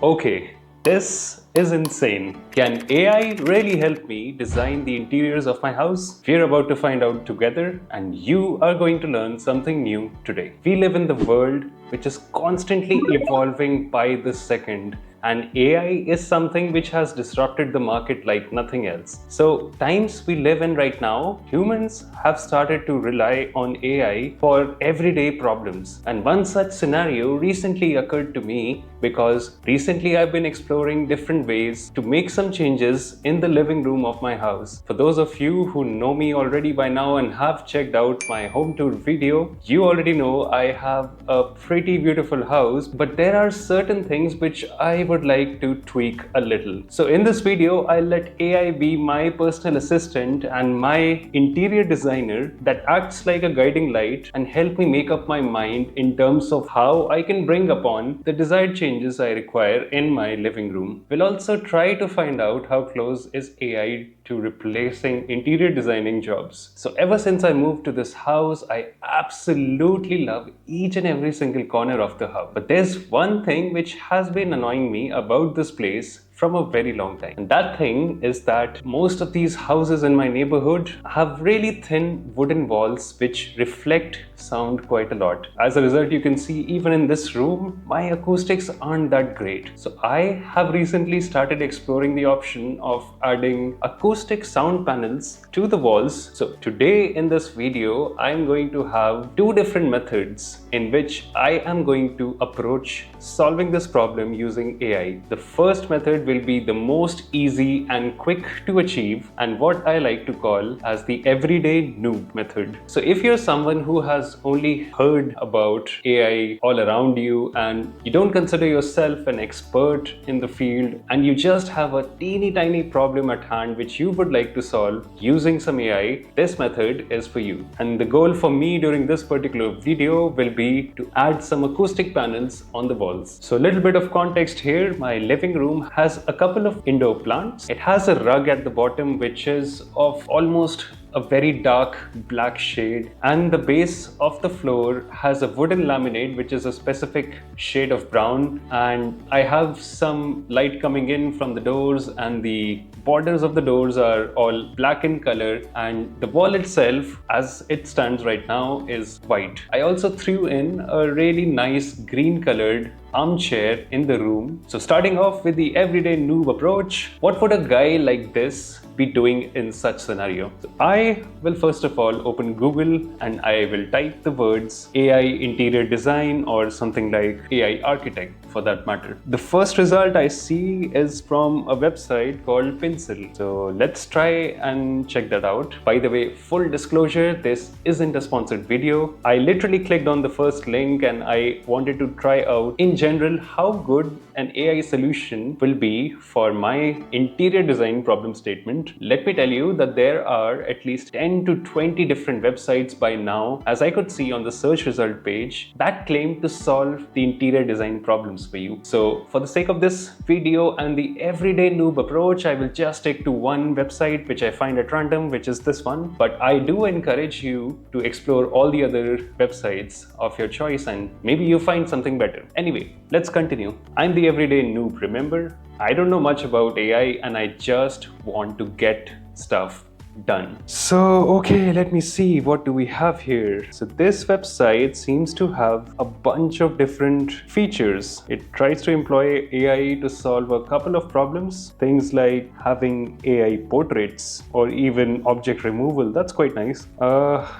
Okay, this is insane. Can AI really help me design the interiors of my house? We're about to find out together, and you are going to learn something new today. We live in the world which is constantly evolving by the second, and AI is something which has disrupted the market like nothing else. So, times we live in right now, humans have started to rely on AI for everyday problems. And one such scenario recently occurred to me because recently I've been exploring different ways to make some changes in the living room of my house. For those of you who know me already by now and have checked out my home tour video, you already know I have a pretty beautiful house, but there are certain things which I would like to tweak a little. So in this video, I'll let AI be my personal assistant and my interior designer that acts like a guiding light and help me make up my mind in terms of how I can bring upon the desired changes I require in my living room. We'll also try to find out how close is AI to replacing interior designing jobs. So ever since I moved to this house, I absolutely love each and every single corner of the house. But there's one thing which has been annoying me about this place from a very long time. And that thing is that most of these houses in my neighborhood have really thin wooden walls which reflect sound quite a lot. As a result, you can see even in this room, my acoustics aren't that great. So I have recently started exploring the option of adding acoustic sound panels to the walls. So today in this video, I'm going to have two different methods in which I am going to approach solving this problem using AI. The first method will be the most easy and quick to achieve, and what I like to call as the everyday noob method. So if you're someone who has only heard about AI all around you and you don't consider yourself an expert in the field and you just have a teeny tiny problem at hand which you would like to solve using some AI, this method is for you. And the goal for me during this particular video will be to add some acoustic panels on the walls. So a little bit of context here, my living room has a couple of indoor plants. It has a rug at the bottom which is of almost a very dark black shade, and the base of the floor has a wooden laminate which is a specific shade of brown, and I have some light coming in from the doors, and the borders of the doors are all black in color, and the wall itself as it stands right now is white. I also threw in a really nice green colored armchair in the room. So starting off with the everyday noob approach, what would a guy like this be doing in such scenario? So I will first of all open Google and I will type the words AI interior design or something like AI architect for that matter. The first result I see is from a website called Pincel. So let's try and check that out. By the way, full disclosure, this isn't a sponsored video. I literally clicked on the first link and I wanted to try out in general how good an AI solution will be for my interior design problem statement. Let me tell you that there are at least 10 to 20 different websites by now, as I could see on the search result page, that claim to solve the interior design problems for you. So for the sake of this video and the everyday noob approach, I will just stick to one website which I find at random, which is this one. But I do encourage you to explore all the other websites of your choice and maybe you find something better. Anyway, let's continue. I'm the everyday noob, remember? I don't know much about AI and I just want to get stuff done. So, okay, let me see, what do we have here? So this website seems to have a bunch of different features. It tries to employ AI to solve a couple of problems, things like having AI portraits or even object removal. That's quite nice.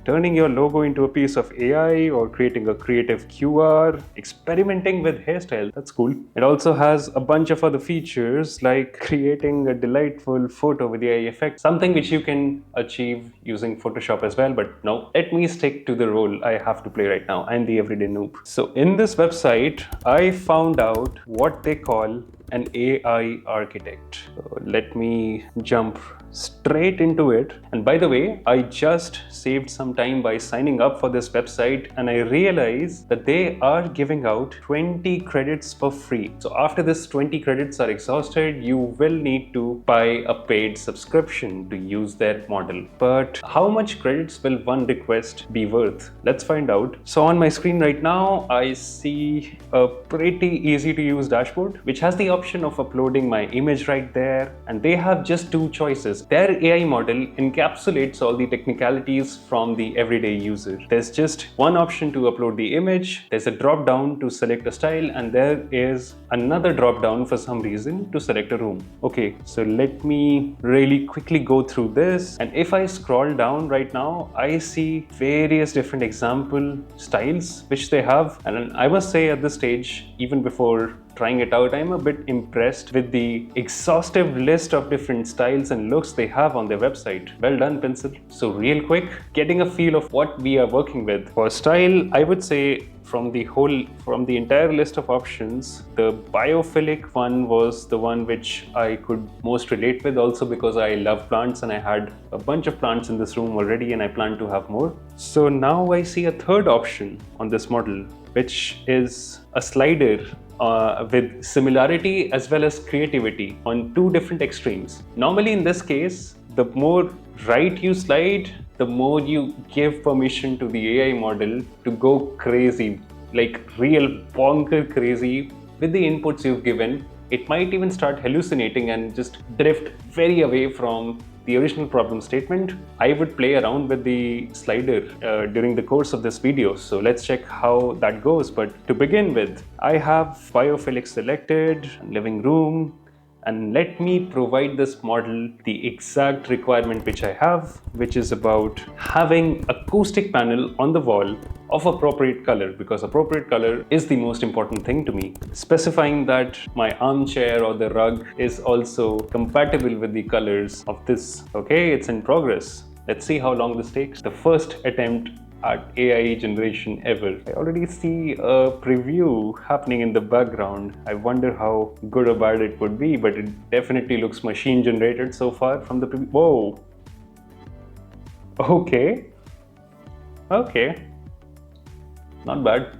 Turning your logo into a piece of AI or creating a creative QR, experimenting with hairstyle. That's cool. It also has a bunch of other features like creating a delightful photo with AI effect, something which you can achieve using Photoshop as well, but no, let me stick to the role I have to play right now. I'm the everyday noob. So in this website, I found out what they call an AI architect. So let me jump straight into it. And by the way, I just saved some time by signing up for this website, and I realized that they are giving out 20 credits for free. So after this 20 credits are exhausted, you will need to buy a paid subscription to use their model. But how much credits will one request be worth? Let's find out. So on my screen right now, I see a pretty easy to use dashboard, which has the option of uploading my image right there. And they have just two choices. Their AI model encapsulates all the technicalities from the everyday user. There's just one option to upload the image. There's a drop down to select a style, and there is another drop down for some reason to select a room. Okay, so let me really quickly go through this. And if I scroll down right now, I see various different example styles which they have. And I must say at this stage, even before trying it out, I'm a bit impressed with the exhaustive list of different styles and looks they have on their website. Well done, Pincel. So real quick, getting a feel of what we are working with. For style, I would say from the entire list of options, the biophilic one was the one which I could most relate with, also because I love plants and I had a bunch of plants in this room already and I plan to have more. So now I see a third option on this model, which is a slider with similarity as well as creativity on two different extremes. Normally in this case, the more right you slide, the more you give permission to the AI model to go crazy, like real bonker crazy with the inputs you've given. It might even start hallucinating and just drift very away from the original problem statement. I would play around with the slider during the course of this video, so let's check how that goes. But to begin with, I have biophilic selected, living room, and let me provide this model the exact requirement which I have, which is about having acoustic panel on the wall of appropriate color, because appropriate color is the most important thing to me. Specifying that my armchair or the rug is also compatible with the colors of this. Okay, it's in progress. Let's see how long this takes. The first attempt at AI generation ever. I already see a preview happening in the background. I wonder how good or bad it would be, but it definitely looks machine generated so far from the preview. Whoa. Okay. Not bad.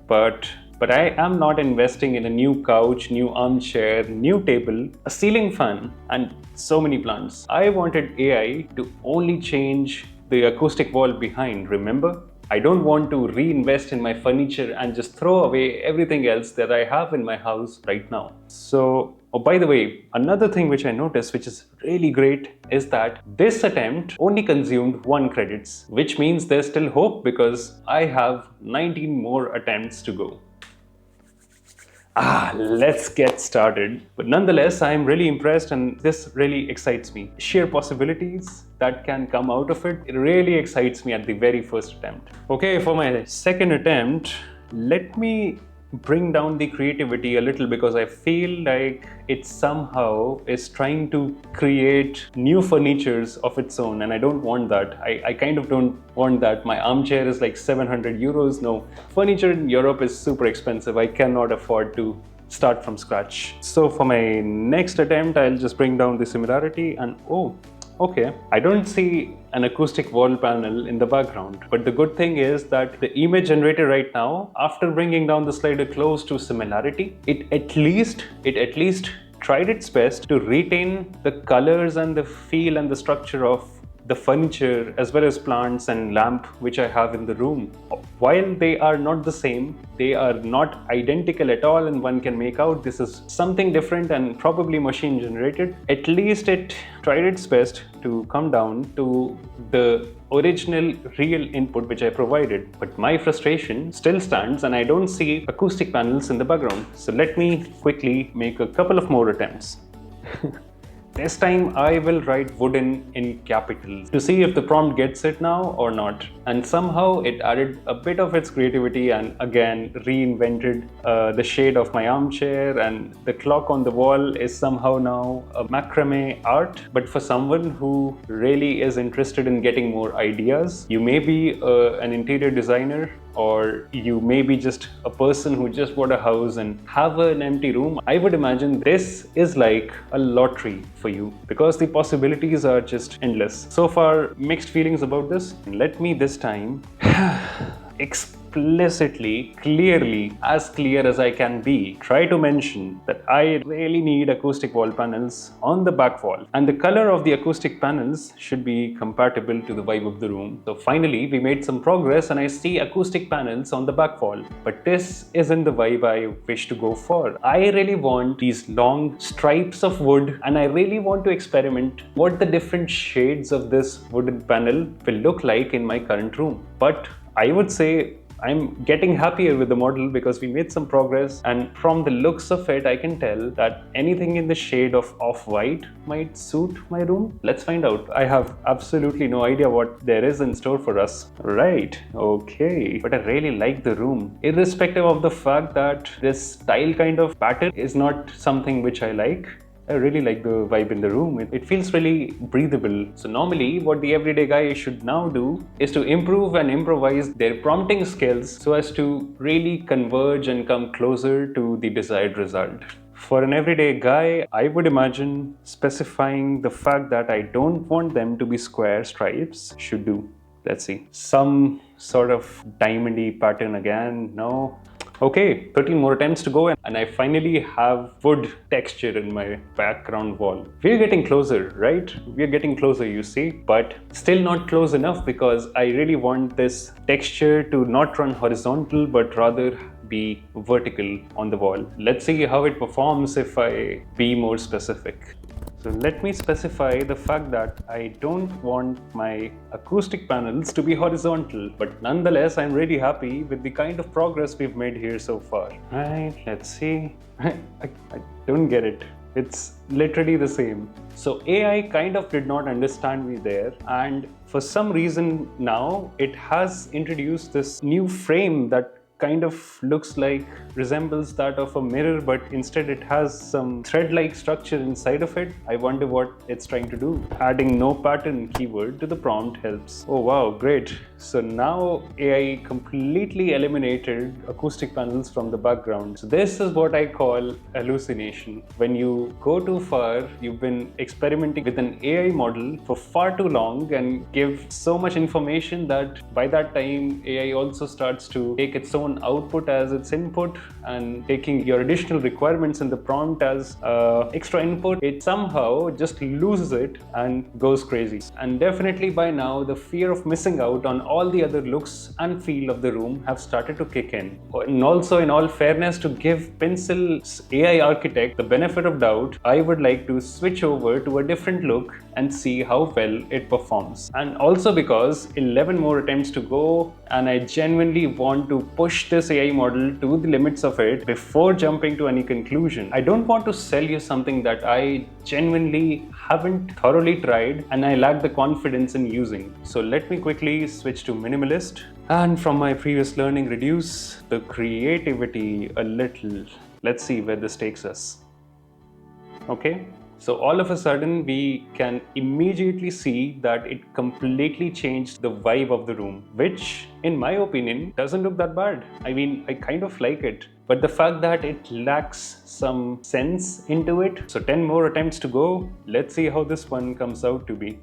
But I am not investing in a new couch, new armchair, new table, a ceiling fan, and so many plants. I wanted AI to only change the acoustic wall behind, remember? I don't want to reinvest in my furniture and just throw away everything else that I have in my house right now. So, oh, by the way, another thing which I noticed, which is really great, is that this attempt only consumed 1 credits, which means there's still hope because I have 19 more attempts to go. Let's get started. But nonetheless, I'm really impressed and this really excites me. Sheer possibilities that can come out of it really excites me at the very first attempt. Okay, for my second attempt, let me bring down the creativity a little, because I feel like it somehow is trying to create new furnitures of its own, and I don't want that. I kind of don't want that. My armchair is like 700 euros. No, furniture in Europe is super expensive. I cannot afford to start from scratch. So for my next attempt, I'll just bring down the similarity and okay, I don't see an acoustic wall panel in the background. But the good thing is that the image generator right now, after bringing down the slider close to similarity, it at least tried its best to retain the colors and the feel and the structure of the furniture as well as plants and lamp which I have in the room. While they are not the same, they are not identical at all, and one can make out this is something different and probably machine generated. At least it tried its best to come down to the original real input which I provided. But my frustration still stands and I don't see acoustic panels in the background. So let me quickly make a couple of more attempts. This time I will write wooden in capitals to see if the prompt gets it now or not. And somehow it added a bit of its creativity and again reinvented the shade of my armchair, and the clock on the wall is somehow now a macrame art. But for someone who really is interested in getting more ideas, you may be an interior designer or you may be just a person who just bought a house and have an empty room, I would imagine this is like a lottery for you because the possibilities are just endless. So far, mixed feelings about this. Let me this time explicitly, clearly, as clear as I can be, try to mention that I really need acoustic wall panels on the back wall. And the color of the acoustic panels should be compatible to the vibe of the room. So finally, we made some progress and I see acoustic panels on the back wall. But this isn't the vibe I wish to go for. I really want these long stripes of wood, and I really want to experiment what the different shades of this wooden panel will look like in my current room. But I would say I'm getting happier with the model because we made some progress, and from the looks of it I can tell that anything in the shade of off-white might suit my room. Let's find out. I have absolutely no idea what there is in store for us. Right, okay. But I really like the room, irrespective of the fact that this tile kind of pattern is not something which I like. I really like the vibe in the room. It feels really breathable. So normally what the everyday guy should now do is to improve and improvise their prompting skills so as to really converge and come closer to the desired result. For an everyday guy, I would imagine specifying the fact that I don't want them to be square stripes should do. Let's see. Some sort of diamondy pattern again. No. Okay, 13 more attempts to go and I finally have wood texture in my background wall. We're getting closer, right? We're getting closer, you see, but still not close enough because I really want this texture to not run horizontal but rather be vertical on the wall. Let's see how it performs if I be more specific. So let me specify the fact that I don't want my acoustic panels to be horizontal, but nonetheless I'm really happy with the kind of progress we've made here so far. Right, let's see. I don't get it. It's literally the same. So AI kind of did not understand me there, and for some reason now it has introduced this new frame that kind of looks like, resembles that of a mirror, but instead it has some thread-like structure inside of it. I wonder what it's trying to do. Adding no pattern keyword to the prompt helps. Oh wow, great. So now AI completely eliminated acoustic panels from the background. So this is what I call hallucination. When you go too far, you've been experimenting with an AI model for far too long and give so much information that by that time AI also starts to take its own output as its input and taking your additional requirements in the prompt as extra input. It somehow just loses it and goes crazy. And definitely by now the fear of missing out on all the other looks and feel of the room have started to kick in. And also, in all fairness, to give Pincel's AI architect the benefit of doubt, I would like to switch over to a different look and see how well it performs. And also because 11 more attempts to go and I genuinely want to push this AI model to the limits of it before jumping to any conclusion. I don't want to sell you something that I genuinely haven't thoroughly tried and I lack the confidence in using. So let me quickly switch to minimalist and from my previous learning reduce the creativity a little. Let's see where this takes us. Okay. So all of a sudden we can immediately see that it completely changed the vibe of the room, which in my opinion doesn't look that bad. I mean, I kind of like it, but the fact that it lacks some sense into it. So 10 more attempts to go. Let's see how this one comes out to be.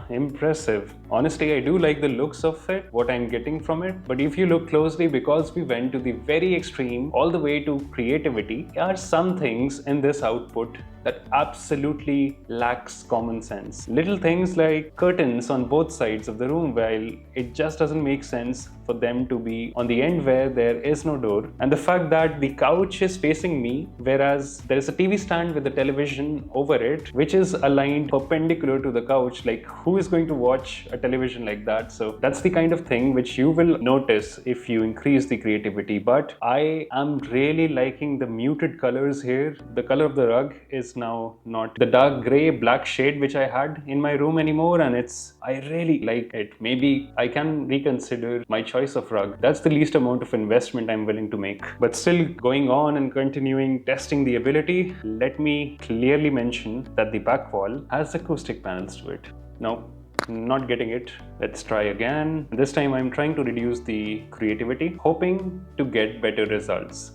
Impressive. Honestly, I do like the looks of it, what I'm getting from it. But if you look closely, because we went to the very extreme, all the way to creativity, there are some things in this output that absolutely lacks common sense. Little things like curtains on both sides of the room, while it just doesn't make sense for them to be on the end where there is no door. And the fact that the couch is facing me, whereas there is a TV stand with a television over it, which is aligned perpendicular to the couch. Like, who is going to watch a television like that? So that's the kind of thing which you will notice if you increase the creativity. But I am really liking the muted colors here. The color of the rug is now not the dark gray black shade which I had in my room anymore, and I really like it. Maybe I can reconsider my choice of rug. That's the least amount of investment I'm willing to make. But still, going on and continuing testing the ability, let me clearly mention that the back wall has acoustic panels to it. Now, Not getting it. Let's try again. This time I'm trying to reduce the creativity, hoping to get better results.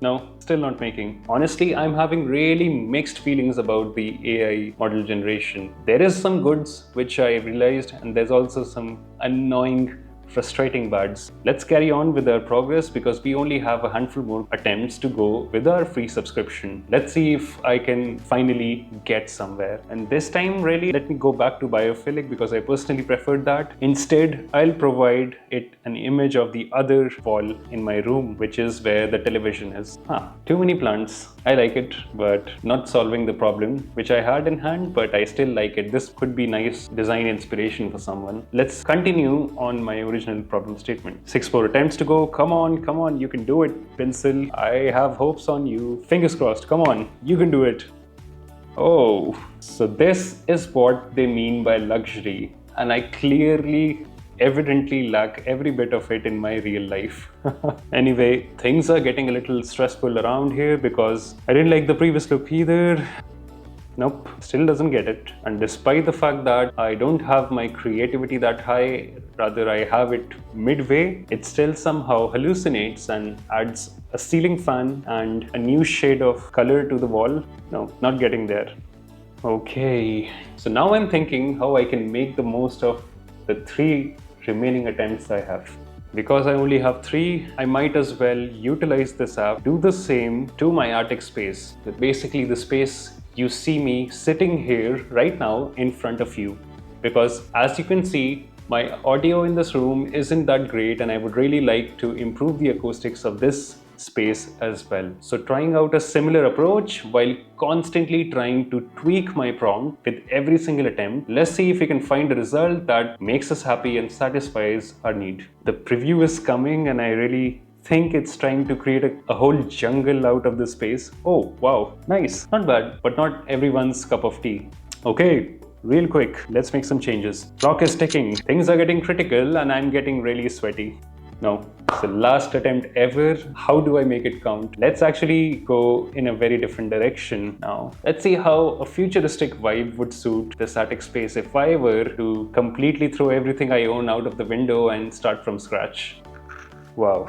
No, still not making. Honestly, I'm having really mixed feelings about the AI model generation. There is some goods which I realized, and there's also some annoying, frustrating bads. Let's carry on with our progress because we only have a handful more attempts to go with our free subscription. Let's see if I can finally get somewhere. And this time, really, let me go back to biophilic because I personally preferred that. Instead, I'll provide it an image of the other wall in my room, which is where the television is. Too many plants. I like it, but not solving the problem which I had in hand, but I still like it. This could be nice design inspiration for someone. Let's continue on my original problem statement. 6 more attempts to go. Come on, you can do it, Pincel. I have hopes on you. Fingers crossed. Come on, you can do it. Oh, so this is what they mean by luxury, and I clearly evidently lack every bit of it in my real life. Anyway, things are getting a little stressful around here because I didn't like the previous look either. Nope, still doesn't get it. And despite the fact that I don't have my creativity that high, rather I have it midway, it still somehow hallucinates and adds a ceiling fan and a new shade of color to the wall. No, not getting there. Okay, so now I'm thinking how I can make the most of the 3 remaining attempts I have. Because I only have 3, I might as well utilize this app, do the same to my attic space. Basically the space you see me sitting here right now in front of you. Because as you can see, my audio in this room isn't that great and I would really like to improve the acoustics of this space as well. So trying out a similar approach while constantly trying to tweak my prompt with every single attempt. Let's see if we can find a result that makes us happy and satisfies our need. The preview is coming and I really think it's trying to create a whole jungle out of this space. Oh wow, nice, not bad, but not everyone's cup of tea. Okay, real quick, let's make some changes. Clock is ticking, things are getting critical and I'm getting really sweaty. No, it's the last attempt ever. How do I make it count? Let's actually go in a very different direction now. Let's see how a futuristic vibe would suit this attic space if I were to completely throw everything I own out of the window and start from scratch. Wow,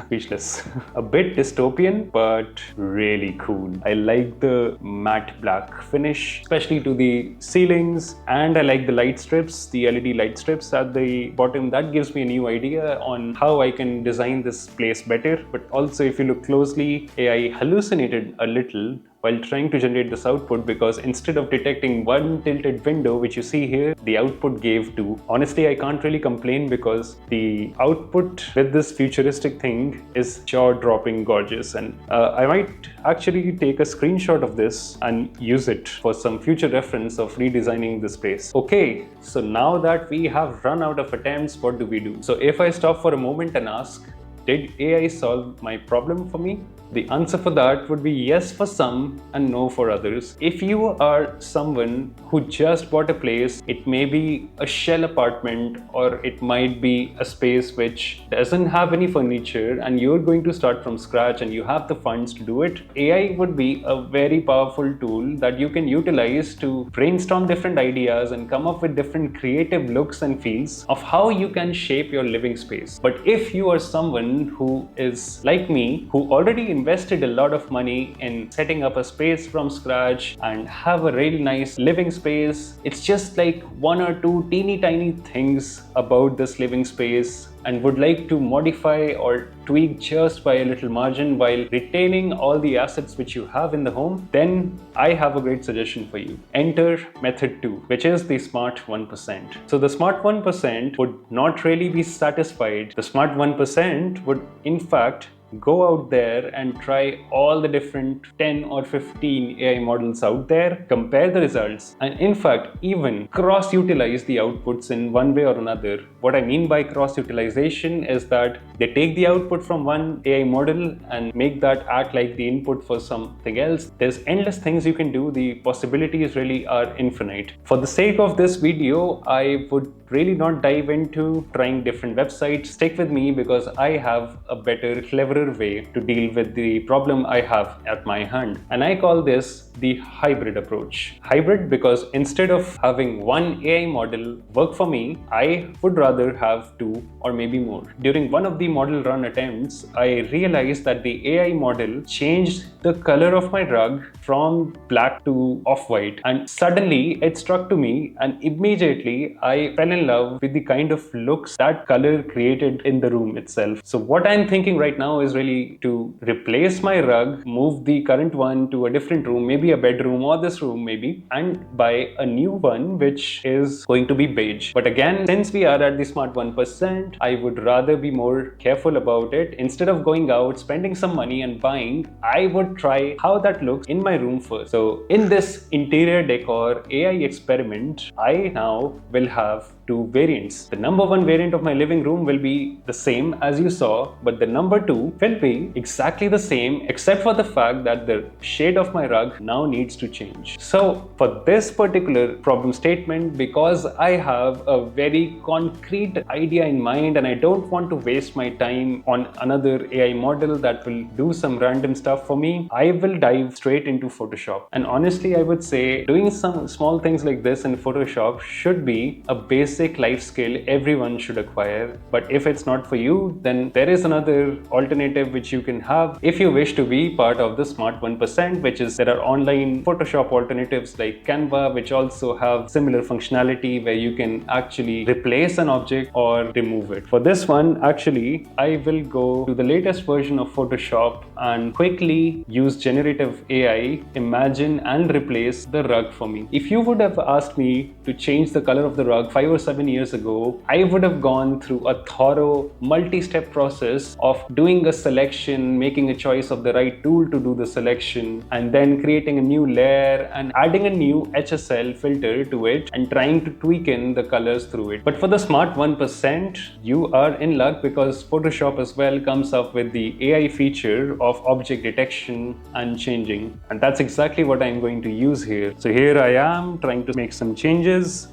speechless. A bit dystopian, but really cool. I like the matte black finish, especially to the ceilings, and I like the light strips, the LED light strips at the bottom. That gives me a new idea on how I can design this place better. But also, if you look closely, AI hallucinated a little while trying to generate this output, because instead of detecting one tilted window, which you see here, the output gave 2. Honestly, I can't really complain because the output with this futuristic thing is jaw-dropping gorgeous, and I might actually take a screenshot of this and use it for some future reference of redesigning this place. Okay, so now that we have run out of attempts, what do we do? So if I stop for a moment and ask, did AI solve my problem for me? The answer for that would be yes for some and no for others. If you are someone who just bought a place, it may be a shell apartment or it might be a space which doesn't have any furniture and you're going to start from scratch and you have the funds to do it, AI would be a very powerful tool that you can utilize to brainstorm different ideas and come up with different creative looks and feels of how you can shape your living space. But if you are someone who is like me, who already invested a lot of money in setting up a space from scratch and have a really nice living space, it's just like 1 or 2 teeny tiny things about this living space and would like to modify or tweak just by a little margin while retaining all the assets which you have in the home, then I have a great suggestion for you. Enter method 2, which is the smart 1%. So the smart 1% would not really be satisfied. The smart 1% would in fact go out there and try all the different 10 or 15 AI models out there, compare the results, and in fact even cross-utilize the outputs in one way or another. What I mean by cross-utilization is that they take the output from one AI model and make that act like the input for something else. There's endless things you can do. The possibilities really are infinite. For the sake of this video, I would really not dive into trying different websites, stick with me because I have a better, cleverer way to deal with the problem I have at my hand. And I call this the hybrid approach. Hybrid because instead of having one AI model work for me, I would rather have two or maybe more. During one of the model run attempts, I realized that the AI model changed the color of my rug from black to off-white, and suddenly it struck to me and immediately I fell in love with the kind of looks that color created in the room itself. So what I'm thinking right now is really to replace my rug, move the current one to a different room, maybe a bedroom or this room maybe, and buy a new one which is going to be beige. But again, since we are at the smart 1%, I would rather be more careful about it. Instead of going out, spending some money and buying, I would try how that looks in my room first. So in this interior decor AI experiment, I now will have two variants. The number one variant of my living room will be the same as you saw, but the number two will be exactly the same except for the fact that the shade of my rug now needs to change. So for this particular problem statement, because I have a very concrete idea in mind and I don't want to waste my time on another AI model that will do some random stuff for me, I will dive straight into Photoshop. And honestly, I would say doing some small things like this in Photoshop should be a basic life skill everyone should acquire. But if it's not for you, then there is another alternative which you can have if you wish to be part of the smart 1%, which is there are online Photoshop alternatives like Canva, which also have similar functionality where you can actually replace an object or remove it. For this one, actually, I will go to the latest version of Photoshop and quickly use generative AI, imagine and replace the rug for me. If you would have asked me to change the color of the rug 5 or 7 years ago, I would have gone through a thorough multi-step process of doing a selection, making a choice of the right tool to do the selection, and then creating a new layer and adding a new HSL filter to it and trying to tweak in the colors through it. But for the smart 1%, you are in luck because Photoshop as well comes up with the AI feature of object detection and changing. And that's exactly what I'm going to use here. So here I am trying to make some changes.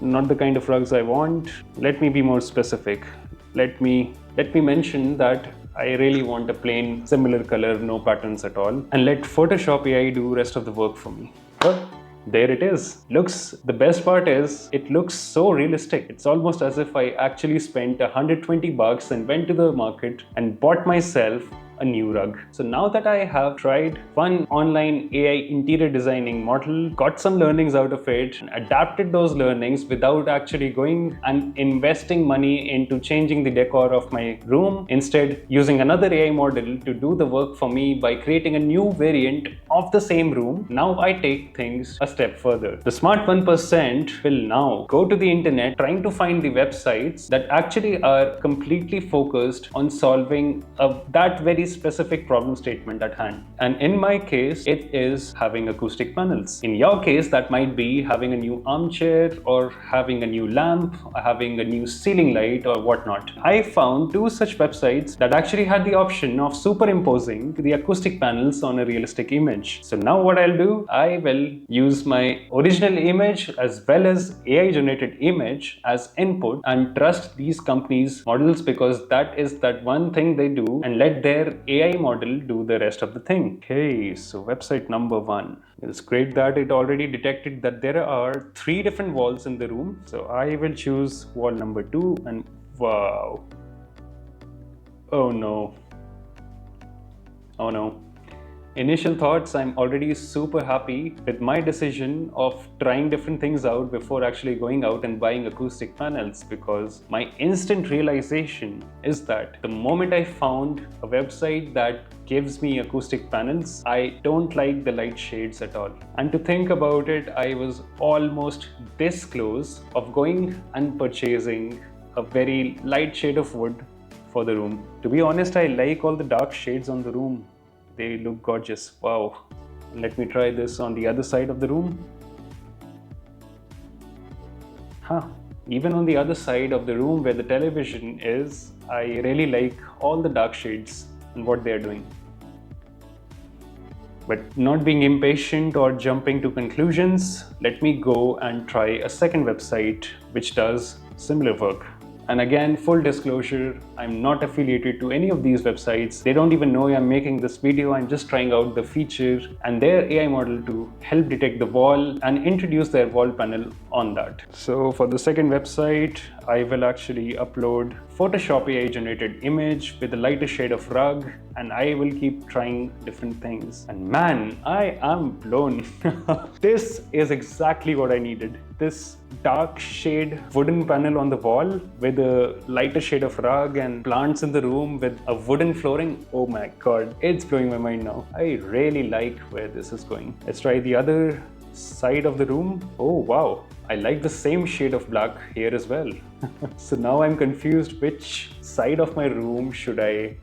Not the kind of rugs I want. Let me be more specific. Let me mention that I really want a plain similar color, no patterns at all, and let Photoshop AI do rest of the work for me. Well, there it is. The best part is it looks so realistic. It's almost as if I actually spent 120 bucks and went to the market and bought myself a new rug. So now that I have tried one online AI interior designing model, got some learnings out of it, and adapted those learnings without actually going and investing money into changing the decor of my room, instead using another AI model to do the work for me by creating a new variant of the same room, now I take things a step further. The smart 1% will now go to the internet trying to find the websites that actually are completely focused on solving that very specific problem statement at hand. And in my case, it is having acoustic panels. In your case, that might be having a new armchair or having a new lamp, or having a new ceiling light or whatnot. I found two such websites that actually had the option of superimposing the acoustic panels on a realistic image. So now what I'll do, I will use my original image as well as AI generated image as input and trust these companies' models because that is that one thing they do, and let their AI model do the rest of the thing. Okay, so website number 1. It's great that it already detected that there are 3 different walls in the room. So I will choose wall number 2 and wow. Oh no. Oh no. Initial thoughts, I'm already super happy with my decision of trying different things out before actually going out and buying acoustic panels, because my instant realization is that the moment I found a website that gives me acoustic panels, I don't like the light shades at all. And to think about it, I was almost this close of going and purchasing a very light shade of wood for the room. To be honest, I like all the dark shades on the room. They look gorgeous. Wow. Let me try this on the other side of the room. Even on the other side of the room where the television is, I really like all the dark shades and what they are doing. But not being impatient or jumping to conclusions, let me go and try a second website which does similar work. And again, full disclosure, I'm not affiliated to any of these websites. They don't even know I'm making this video. I'm just trying out the feature and their AI model to help detect the wall and introduce their wall panel on that. So for the second website, I will actually upload Photoshop AI generated image with a lighter shade of rug, and I will keep trying different things. And man, I am blown. This is exactly what I needed. This dark shade wooden panel on the wall with a lighter shade of rug and plants in the room with a wooden flooring. Oh my god, it's blowing my mind now. I really like where this is going. Let's try the other side of the room. Oh wow, I like the same shade of black here as well. So now I'm confused which side of my room should I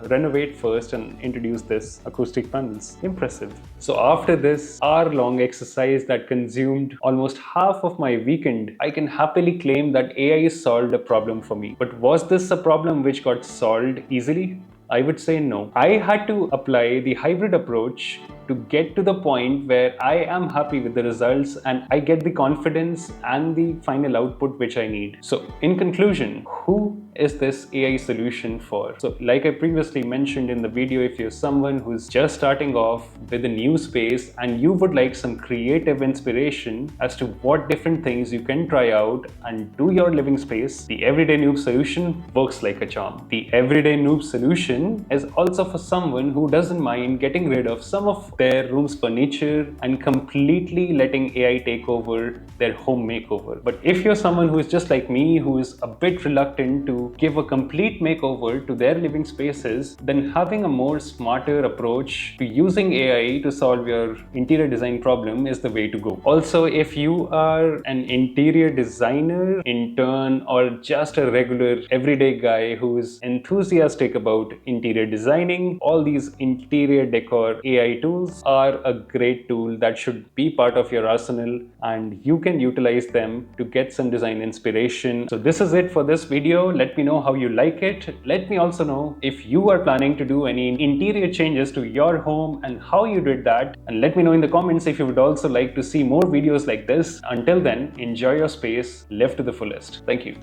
renovate first and introduce this acoustic panels. Impressive. So after this hour-long exercise that consumed almost half of my weekend, I can happily claim that AI solved a problem for me. But was this a problem which got solved easily? I would say no. I had to apply the hybrid approach to get to the point where I am happy with the results and I get the confidence and the final output which I need. So in conclusion, who is this AI solution for? So like I previously mentioned in the video, if you're someone who's just starting off with a new space and you would like some creative inspiration as to what different things you can try out and do your living space, the Everyday Noob solution works like a charm. The Everyday Noob solution is also for someone who doesn't mind getting rid of some of their room's furniture and completely letting AI take over their home makeover. But if you're someone who is just like me, who is a bit reluctant to give a complete makeover to their living spaces, then having a more smarter approach to using AI to solve your interior design problem is the way to go. Also, if you are an interior designer, intern, or just a regular everyday guy who is enthusiastic about interior designing, all these interior decor AI tools are a great tool that should be part of your arsenal, and you can utilize them to get some design inspiration. So this is it for this video. Let me know how you like it. Let me also know if you are planning to do any interior changes to your home and how you did that. And let me know in the comments if you would also like to see more videos like this. Until then, enjoy your space, live to the fullest. Thank you.